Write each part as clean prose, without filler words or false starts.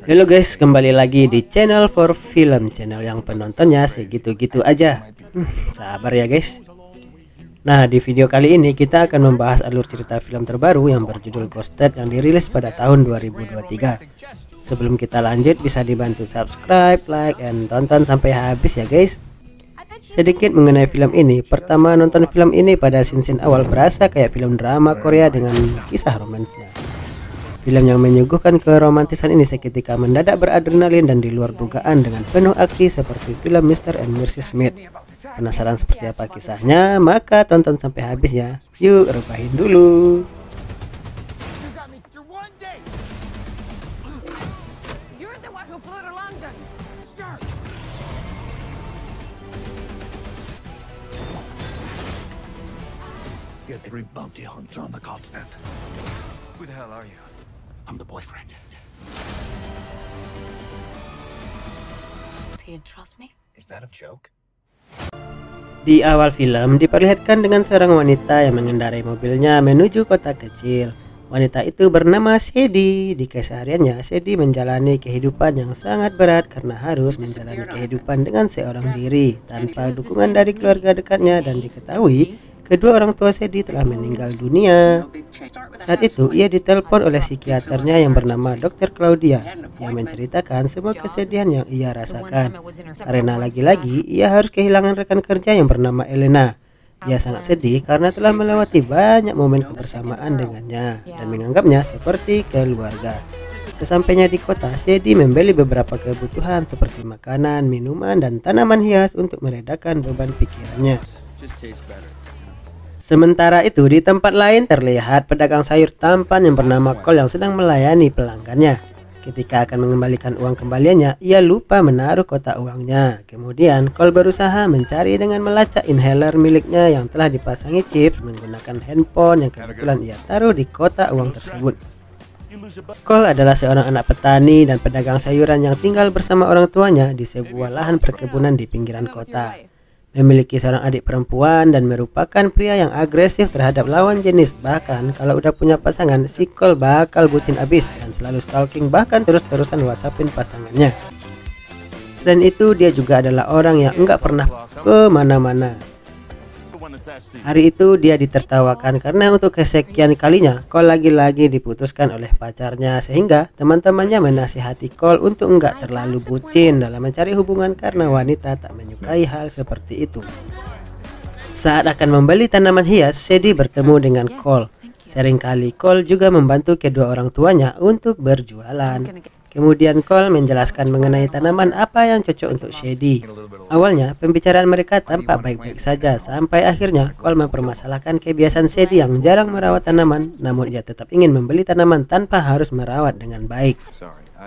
Halo guys, kembali lagi di channel For Film, channel yang penontonnya segitu-gitu aja. Sabar ya guys. Nah, di video kali ini kita akan membahas alur cerita film terbaru yang berjudul Ghosted yang dirilis pada tahun 2023. Sebelum kita lanjut, bisa dibantu subscribe, like, dan tonton sampai habis ya guys. Sedikit mengenai film ini. Pertama nonton film ini pada scene awal berasa kayak film drama Korea dengan kisah romansnya. Film yang menyuguhkan keromantisan ini seketika mendadak beradrenalin dan di luar dugaan dengan penuh aksi seperti film Mr. and Mrs. Smith. Penasaran seperti apa kisahnya? Maka tonton sampai habis ya. Yuk rebahin dulu. Get every bounty hunter on the continent. Who the hell are you? I'm the boyfriend. Do you trust me? Is that a joke? Di awal film diperlihatkan dengan seorang wanita yang mengendarai mobilnya menuju kota kecil. Wanita itu bernama Sadie. Di kesehariannya, Sadie menjalani kehidupan yang sangat berat karena harus menjalani kehidupan dengan seorang diri tanpa dukungan dari keluarga dekatnya, dan diketahui kedua orang tua Sadie telah meninggal dunia. Saat itu ia ditelepon oleh psikiaternya yang bernama Dr. Claudia yang menceritakan semua kesedihan yang ia rasakan karena lagi-lagi ia harus kehilangan rekan kerja yang bernama Elena. Ia sangat sedih karena telah melewati banyak momen kebersamaan dengannya dan menganggapnya seperti keluarga. Sesampainya di kota, Sadie membeli beberapa kebutuhan seperti makanan, minuman, dan tanaman hias untuk meredakan beban pikirannya. Sementara itu di tempat lain terlihat pedagang sayur tampan yang bernama Cole yang sedang melayani pelanggannya. Ketika akan mengembalikan uang kembaliannya, ia lupa menaruh kotak uangnya. Kemudian Cole berusaha mencari dengan melacak inhaler miliknya yang telah dipasangi chip menggunakan handphone yang kebetulan ia taruh di kotak uang tersebut. Cole adalah seorang anak petani dan pedagang sayuran yang tinggal bersama orang tuanya di sebuah lahan perkebunan di pinggiran kota. Memiliki seorang adik perempuan dan merupakan pria yang agresif terhadap lawan jenis. Bahkan kalau udah punya pasangan, si Cole bakal bucin abis dan selalu stalking, bahkan terus-terusan whatsappin pasangannya. Selain itu dia juga adalah orang yang enggak pernah ke mana-mana. Hari itu dia ditertawakan karena untuk kesekian kalinya Cole lagi-lagi diputuskan oleh pacarnya, sehingga teman-temannya menasihati Cole untuk enggak terlalu bucin dalam mencari hubungan karena wanita tak menyukai hal seperti itu. Saat akan membeli tanaman hias, Sadie bertemu dengan Cole. Seringkali Cole juga membantu kedua orang tuanya untuk berjualan. Kemudian Cole menjelaskan mengenai tanaman apa yang cocok untuk Sadie. Awalnya pembicaraan mereka tampak baik-baik saja sampai akhirnya Cole mempermasalahkan kebiasaan Sadie yang jarang merawat tanaman, namun ia tetap ingin membeli tanaman tanpa harus merawat dengan baik.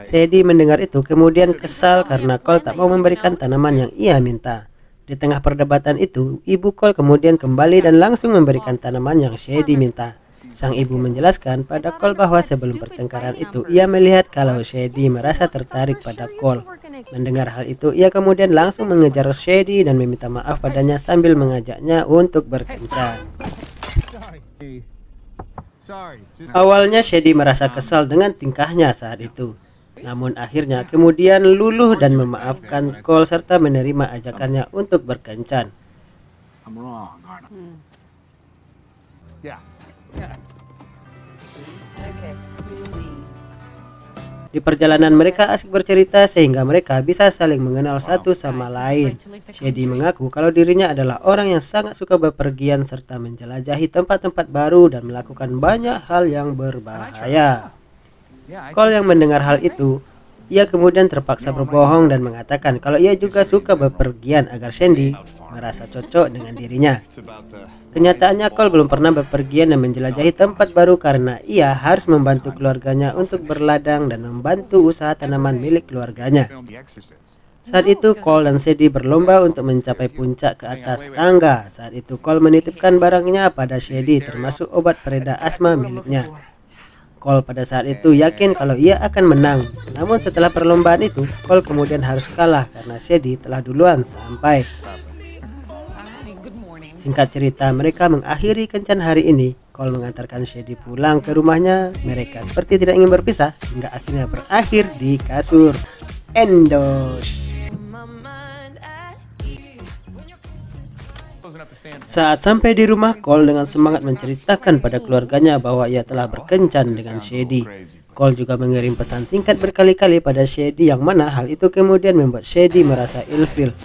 Sadie mendengar itu kemudian kesal karena Cole tak mau memberikan tanaman yang ia minta. Di tengah perdebatan itu, ibu Cole kemudian kembali dan langsung memberikan tanaman yang Sadie minta. Sang ibu menjelaskan pada Cole bahwa sebelum pertengkaran itu ia melihat kalau Sadie merasa tertarik pada Cole. Mendengar hal itu, ia kemudian langsung mengejar Sadie dan meminta maaf padanya sambil mengajaknya untuk berkencan. Awalnya Sadie merasa kesal dengan tingkahnya saat itu. Namun akhirnya kemudian luluh dan memaafkan Cole serta menerima ajakannya untuk berkencan. Di perjalanan mereka asik bercerita sehingga mereka bisa saling mengenal satu sama lain. Sadie mengaku kalau dirinya adalah orang yang sangat suka bepergian serta menjelajahi tempat-tempat baru dan melakukan banyak hal yang berbahaya. Cole yang mendengar hal itu, ia kemudian terpaksa berbohong dan mengatakan kalau ia juga suka bepergian agar Sadie merasa cocok dengan dirinya. Kenyataannya Cole belum pernah bepergian dan menjelajahi tempat baru karena ia harus membantu keluarganya untuk berladang dan membantu usaha tanaman milik keluarganya. Saat itu Cole dan Sadie berlomba untuk mencapai puncak ke atas tangga. Saat itu Cole menitipkan barangnya pada Sadie termasuk obat pereda asma miliknya. Cole pada saat itu yakin kalau ia akan menang. Namun setelah perlombaan itu, Cole kemudian harus kalah karena Sadie telah duluan sampai. Singkat cerita, mereka mengakhiri kencan hari ini. Cole mengantarkan Shady pulang ke rumahnya. Mereka seperti tidak ingin berpisah hingga akhirnya berakhir di kasur. Endos. Saat sampai di rumah, Cole dengan semangat menceritakan pada keluarganya bahwa ia telah berkencan dengan Shady. Cole juga mengirim pesan singkat berkali-kali pada Shady, yang mana hal itu kemudian membuat Shady merasa ilfil.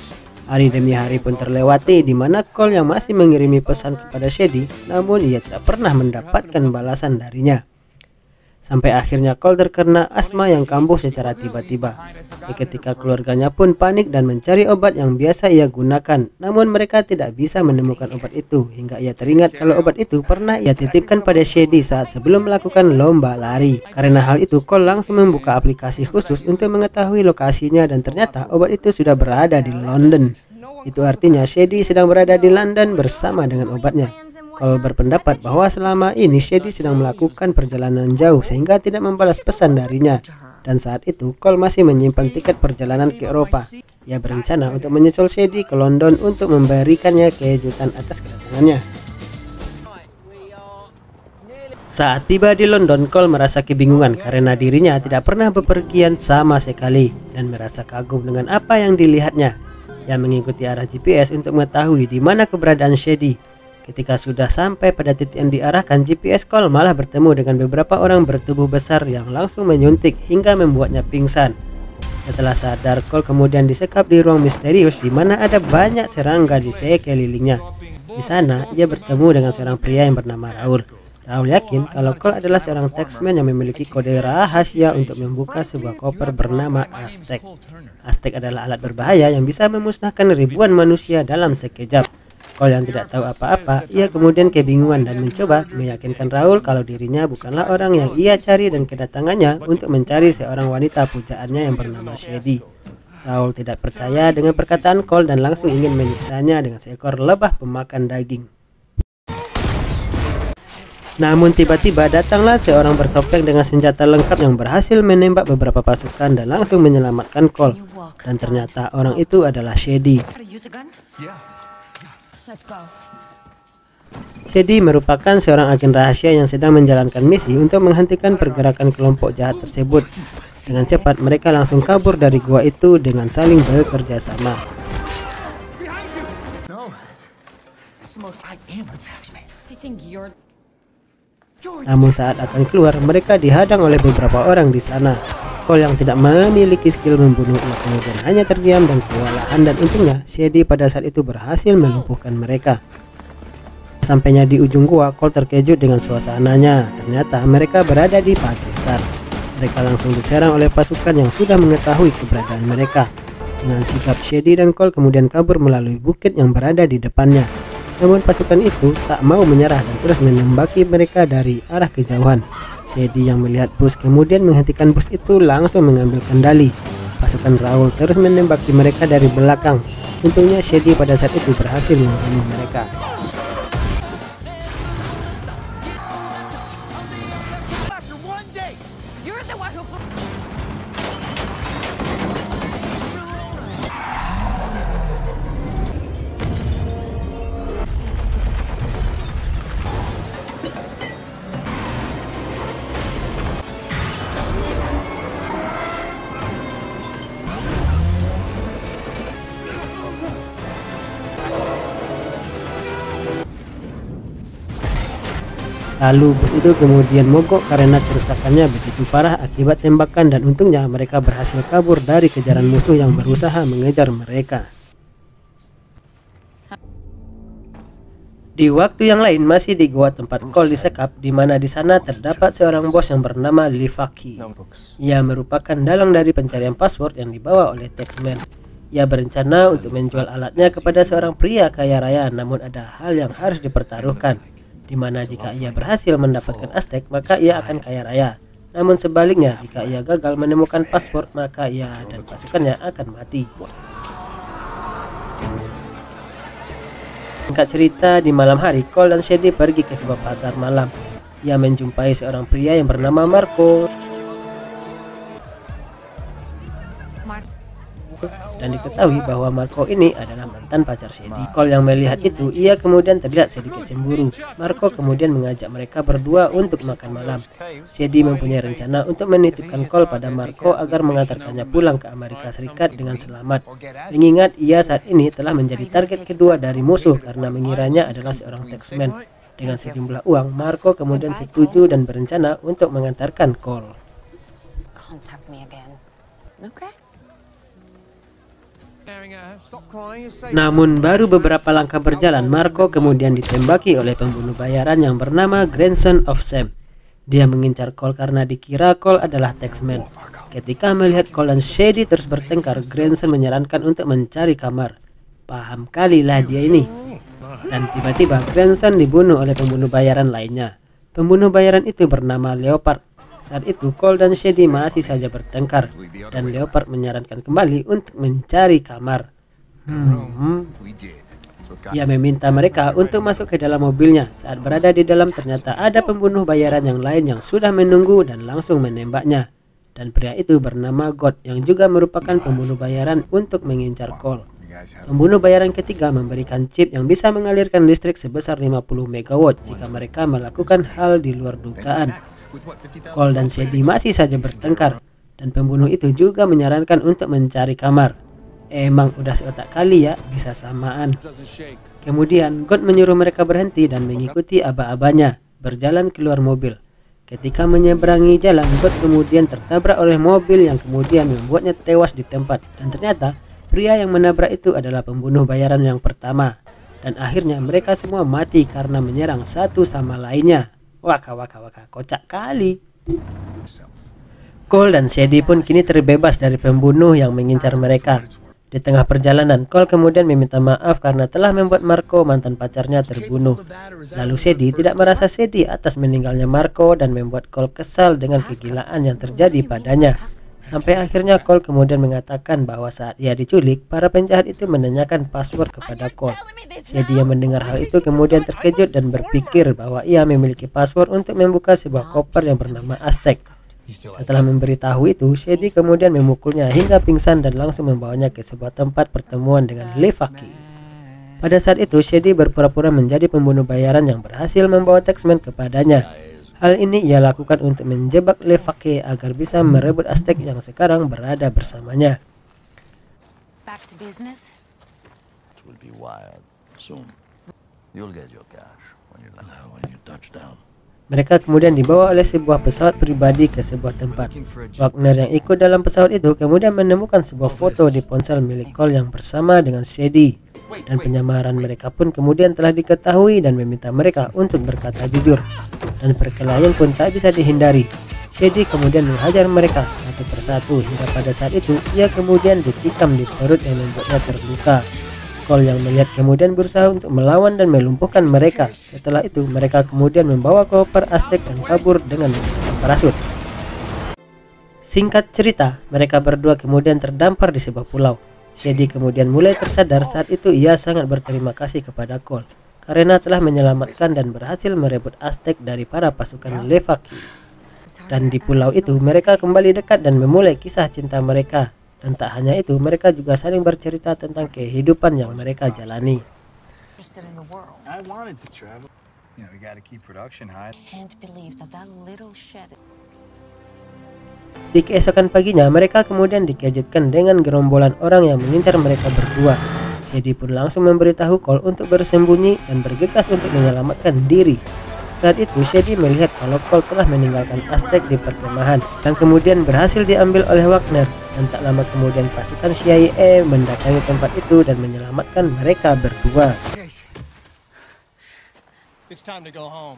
Hari demi hari pun terlewati di mana Cole yang masih mengirimi pesan kepada Shady, namun ia tidak pernah mendapatkan balasan darinya. Sampai akhirnya Cole terkena asma yang kambuh secara tiba-tiba. Seketika keluarganya pun panik dan mencari obat yang biasa ia gunakan, namun mereka tidak bisa menemukan obat itu hingga ia teringat kalau obat itu pernah ia titipkan pada Shady saat sebelum melakukan lomba lari. Karena hal itu, Cole langsung membuka aplikasi khusus untuk mengetahui lokasinya dan ternyata obat itu sudah berada di London. Itu artinya Shady sedang berada di London bersama dengan obatnya. Cole berpendapat bahwa selama ini Shady sedang melakukan perjalanan jauh sehingga tidak membalas pesan darinya. Dan saat itu Cole masih menyimpan tiket perjalanan ke Eropa. Ia berencana untuk menyusul Shady ke London untuk memberikannya kejutan atas kedatangannya. Saat tiba di London, Cole merasa kebingungan karena dirinya tidak pernah bepergian sama sekali dan merasa kagum dengan apa yang dilihatnya. Ia mengikuti arah GPS untuk mengetahui di mana keberadaan Shady. Ketika sudah sampai pada titik yang diarahkan, GPS Cole malah bertemu dengan beberapa orang bertubuh besar yang langsung menyuntik hingga membuatnya pingsan. Setelah sadar, Cole kemudian disekap di ruang misterius di mana ada banyak serangga di sekelilingnya. Di sana, ia bertemu dengan seorang pria yang bernama Raul. Raul yakin kalau Cole adalah seorang taxman yang memiliki kode rahasia untuk membuka sebuah koper bernama Aztec. Aztec adalah alat berbahaya yang bisa memusnahkan ribuan manusia dalam sekejap. Cole yang tidak tahu apa-apa, ia kemudian kebingungan dan mencoba meyakinkan Raul kalau dirinya bukanlah orang yang ia cari dan kedatangannya untuk mencari seorang wanita pujaannya yang bernama Shady. Raul tidak percaya dengan perkataan Cole dan langsung ingin menyiksanya dengan seekor lebah pemakan daging. Namun tiba-tiba datanglah seorang bertopeng dengan senjata lengkap yang berhasil menembak beberapa pasukan dan langsung menyelamatkan Cole. Dan ternyata orang itu adalah Shady. Shady merupakan seorang agen rahasia yang sedang menjalankan misi untuk menghentikan pergerakan kelompok jahat tersebut. Dengan cepat mereka langsung kabur dari gua itu dengan saling bekerja sama. Namun saat akan keluar, mereka dihadang oleh beberapa orang di sana. Cole yang tidak memiliki skill membunuhnya kemudian hanya terdiam dan kewalahan, dan untungnya Shady pada saat itu berhasil melumpuhkan mereka. Sampainya di ujung gua, Cole terkejut dengan suasananya. Ternyata mereka berada di Pakistan. Mereka langsung diserang oleh pasukan yang sudah mengetahui keberadaan mereka. Dengan sikap, Shady dan Cole kemudian kabur melalui bukit yang berada di depannya. Namun pasukan itu tak mau menyerah dan terus menembaki mereka dari arah kejauhan. Shady yang melihat bus kemudian menghentikan bus itu langsung mengambil kendali. Pasukan Raul terus menembaki mereka dari belakang. Untungnya Shady pada saat itu berhasil membunuh mereka. Lalu bus itu kemudian mogok karena kerusakannya begitu parah akibat tembakan, dan untungnya mereka berhasil kabur dari kejaran musuh yang berusaha mengejar mereka. Di waktu yang lain masih di gua tempat Cole disekap, di mana di sana terdapat seorang bos yang bernama Livaki. Ia merupakan dalang dari pencarian password yang dibawa oleh Taxman. Ia berencana untuk menjual alatnya kepada seorang pria kaya raya, namun ada hal yang harus dipertaruhkan. Di mana jika ia berhasil mendapatkan Aztec, maka ia akan kaya raya. Namun sebaliknya, jika ia gagal menemukan password, maka ia dan pasukannya akan mati. Singkat cerita, di malam hari, Cole dan Shady pergi ke sebuah pasar malam. Ia menjumpai seorang pria yang bernama Marco. dan diketahui bahwa Marco ini adalah mantan pacar Sadie. Cole yang melihat itu, ia kemudian terlihat sedikit cemburu. Marco kemudian mengajak mereka berdua untuk makan malam. Sadie mempunyai rencana untuk menitipkan Cole pada Marco agar mengantarkannya pulang ke Amerika Serikat dengan selamat. Mengingat ia saat ini telah menjadi target kedua dari musuh karena mengiranya adalah seorang taxman. Dengan sejumlah uang, Marco kemudian setuju dan berencana untuk mengantarkan Cole. Namun baru beberapa langkah berjalan, Marco kemudian ditembaki oleh pembunuh bayaran yang bernama Grandson of Sam. Dia mengincar Cole karena dikira Cole adalah taxman. Ketika melihat Cole dan Sadie terus bertengkar, Grandson menyarankan untuk mencari kamar. Paham kalilah dia ini. Dan tiba-tiba Grandson dibunuh oleh pembunuh bayaran lainnya. Pembunuh bayaran itu bernama Leopard. Saat itu Cole dan Sadie masih saja bertengkar dan Leopard menyarankan kembali untuk mencari kamar. Ia meminta mereka untuk masuk ke dalam mobilnya. Saat berada di dalam ternyata ada pembunuh bayaran yang lain yang sudah menunggu dan langsung menembaknya. Dan pria itu bernama God yang juga merupakan pembunuh bayaran untuk mengincar Cole. Pembunuh bayaran ketiga memberikan chip yang bisa mengalirkan listrik sebesar 50 MW jika mereka melakukan hal di luar dugaan. Cole dan Sadie masih saja bertengkar dan pembunuh itu juga menyarankan untuk mencari kamar. Emang udah seotak kali ya, bisa samaan. Kemudian God menyuruh mereka berhenti dan mengikuti aba-abanya berjalan keluar mobil. Ketika menyeberangi jalan, God kemudian tertabrak oleh mobil yang kemudian membuatnya tewas di tempat. Dan ternyata pria yang menabrak itu adalah pembunuh bayaran yang pertama. Dan akhirnya mereka semua mati karena menyerang satu sama lainnya. Waka, kocak kali. Cole dan Sadie pun kini terbebas dari pembunuh yang mengincar mereka. Di tengah perjalanan, Cole kemudian meminta maaf karena telah membuat Marco, mantan pacarnya, terbunuh. Lalu Sadie tidak merasa sedih atas meninggalnya Marco dan membuat Cole kesal dengan kegilaan yang terjadi padanya. Sampai akhirnya Cole kemudian mengatakan bahwa saat ia diculik, para penjahat itu menanyakan password kepada Cole. Sadie yang mendengar hal itu kemudian terkejut dan berpikir bahwa ia memiliki password untuk membuka sebuah koper yang bernama Aztec. Setelah memberitahu itu, Sadie kemudian memukulnya hingga pingsan dan langsung membawanya ke sebuah tempat pertemuan dengan Levaki. Pada saat itu, Sadie berpura-pura menjadi pembunuh bayaran yang berhasil membawa taxman kepadanya. Hal ini ia lakukan untuk menjebak Levaki agar bisa merebut Aztec yang sekarang berada bersamanya. Back to business. It will be wild soon. You'll get your cash when you touch down. Mereka kemudian dibawa oleh sebuah pesawat pribadi ke sebuah tempat. Wagner yang ikut dalam pesawat itu kemudian menemukan sebuah foto di ponsel milik Cole yang bersama dengan Sadie. Dan penyamaran mereka pun kemudian telah diketahui dan meminta mereka untuk berkata jujur. Dan perkelahian pun tak bisa dihindari. Sadie kemudian menghajar mereka satu persatu hingga pada saat itu ia kemudian ditikam di perut yang membuatnya terluka. Cole yang melihat kemudian berusaha untuk melawan dan melumpuhkan mereka. Setelah itu mereka kemudian membawa koper Aztec dan kabur dengan menggunakan parasut. Singkat cerita, mereka berdua kemudian terdampar di sebuah pulau. Sadie kemudian mulai tersadar. Saat itu ia sangat berterima kasih kepada Cole karena telah menyelamatkan dan berhasil merebut Aztec dari para pasukan Levaki. Dan di pulau itu mereka kembali dekat dan memulai kisah cinta mereka. Dan tak hanya itu, mereka juga saling bercerita tentang kehidupan yang mereka jalani. Di keesokan paginya, mereka kemudian dikejutkan dengan gerombolan orang yang mengincar mereka berdua. Sadie pun langsung memberitahu Cole untuk bersembunyi dan bergegas untuk menyelamatkan diri. Saat itu Sadie melihat kalau Cole telah meninggalkan Aztec di perkemahan dan kemudian berhasil diambil oleh Wagner. Dan tak lama kemudian pasukan CIA mendatangi tempat itu dan menyelamatkan mereka berdua. It's time to go home.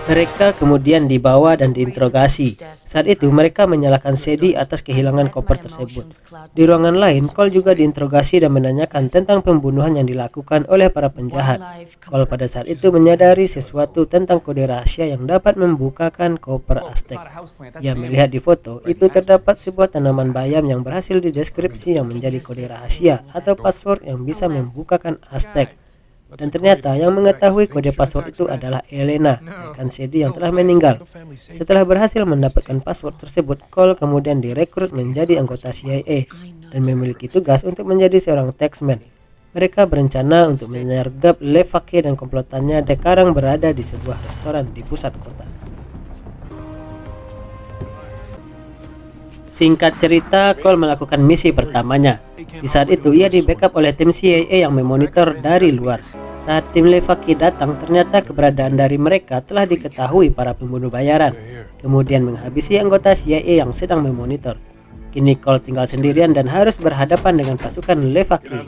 Mereka kemudian dibawa dan diinterogasi. Saat itu mereka menyalahkan Sadie atas kehilangan koper tersebut. Di ruangan lain, Cole juga diinterogasi dan menanyakan tentang pembunuhan yang dilakukan oleh para penjahat. Cole pada saat itu menyadari sesuatu tentang kode rahasia yang dapat membukakan koper Aztec. Ia melihat di foto itu terdapat sebuah tanaman bayam yang berhasil dideskripsi yang menjadi kode rahasia atau password yang bisa membukakan Aztec. Dan ternyata yang mengetahui kode password itu adalah Elena, rekan Sadie yang telah meninggal. Setelah berhasil mendapatkan password tersebut, Cole kemudian direkrut menjadi anggota CIA dan memiliki tugas untuk menjadi seorang taxman. Mereka berencana untuk menyergap Levake dan komplotannya sekarang berada di sebuah restoran di pusat kota. Singkat cerita, Cole melakukan misi pertamanya. Di saat itu ia di backup oleh tim CIA yang memonitor dari luar. Saat tim Levake datang, ternyata keberadaan dari mereka telah diketahui para pembunuh bayaran, kemudian menghabisi anggota CIA yang sedang memonitor. Kini Cole tinggal sendirian dan harus berhadapan dengan pasukan Levake.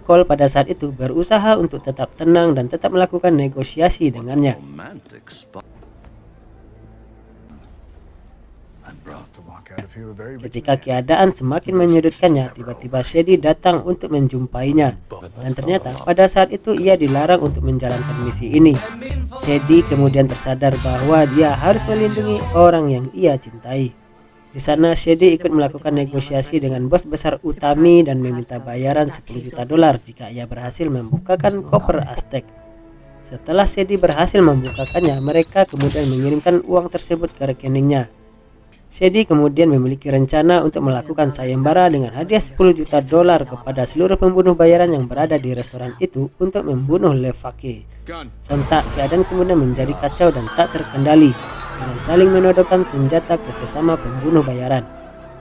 Cole pada saat itu berusaha untuk tetap tenang dan tetap melakukan negosiasi dengannya. Ketika keadaan semakin menyudutkannya, tiba-tiba Sadie datang untuk menjumpainya. Dan ternyata pada saat itu ia dilarang untuk menjalankan misi ini. Sadie kemudian tersadar bahwa dia harus melindungi orang yang ia cintai. Di sana Sadie ikut melakukan negosiasi dengan bos besar Utami dan meminta bayaran $10 juta jika ia berhasil membukakan koper Aztec. Setelah Sadie berhasil membukakannya, mereka kemudian mengirimkan uang tersebut ke rekeningnya. Sadie kemudian memiliki rencana untuk melakukan sayembara dengan hadiah $10 juta kepada seluruh pembunuh bayaran yang berada di restoran itu untuk membunuh Levake. Sontak keadaan kemudian menjadi kacau dan tak terkendali, dengan saling menodongkan senjata ke sesama pembunuh bayaran.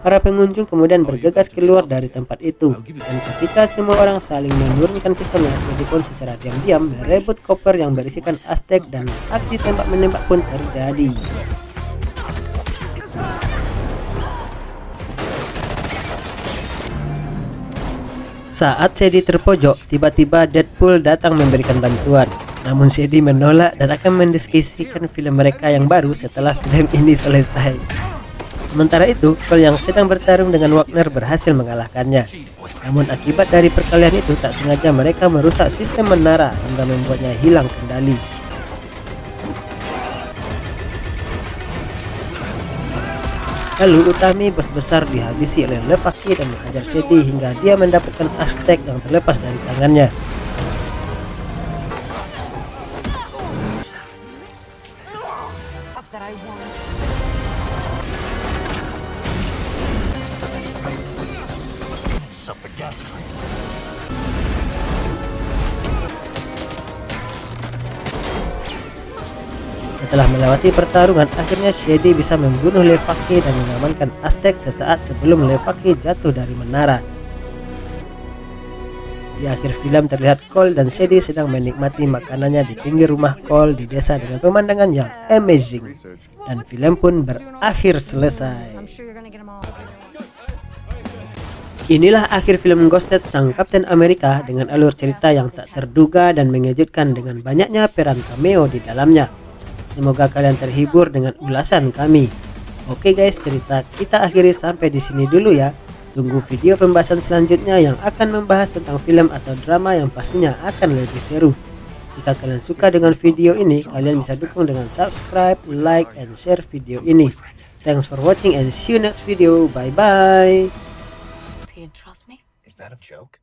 Para pengunjung kemudian bergegas keluar dari tempat itu, dan ketika semua orang saling menurunkan pistolnya, Sadie pun secara diam-diam merebut koper yang berisikan Aztec dan aksi tembak-menembak pun terjadi. Saat Sadie terpojok, tiba-tiba Deadpool datang memberikan bantuan. Namun Sadie menolak dan akan mendiskusikan film mereka yang baru setelah film ini selesai. Sementara itu, Cole yang sedang bertarung dengan Wagner berhasil mengalahkannya. Namun akibat dari perkelahian itu, tak sengaja mereka merusak sistem menara hingga membuatnya hilang kendali. Lalu Utami bos besar dihabisi oleh Levake dan menghajar Sadie hingga dia mendapatkan Aztec yang terlepas dari tangannya. Setelah melewati pertarungan, akhirnya Sadie bisa membunuh Levake dan mengamankan Aztec sesaat sebelum Levake jatuh dari menara. Di akhir film terlihat Cole dan Sadie sedang menikmati makanannya di pinggir rumah Cole di desa dengan pemandangan yang amazing. Dan film pun berakhir selesai. Inilah akhir film Ghosted sang Kapten Amerika dengan alur cerita yang tak terduga dan mengejutkan dengan banyaknya peran cameo di dalamnya. Semoga kalian terhibur dengan ulasan kami. Oke guys, cerita kita akhiri sampai di sini dulu ya. Tunggu video pembahasan selanjutnya yang akan membahas tentang film atau drama yang pastinya akan lebih seru. Jika kalian suka dengan video ini, kalian bisa dukung dengan subscribe, like, and share video ini. Thanks for watching and see you next video. Bye bye. Do you trust me? Is that a joke?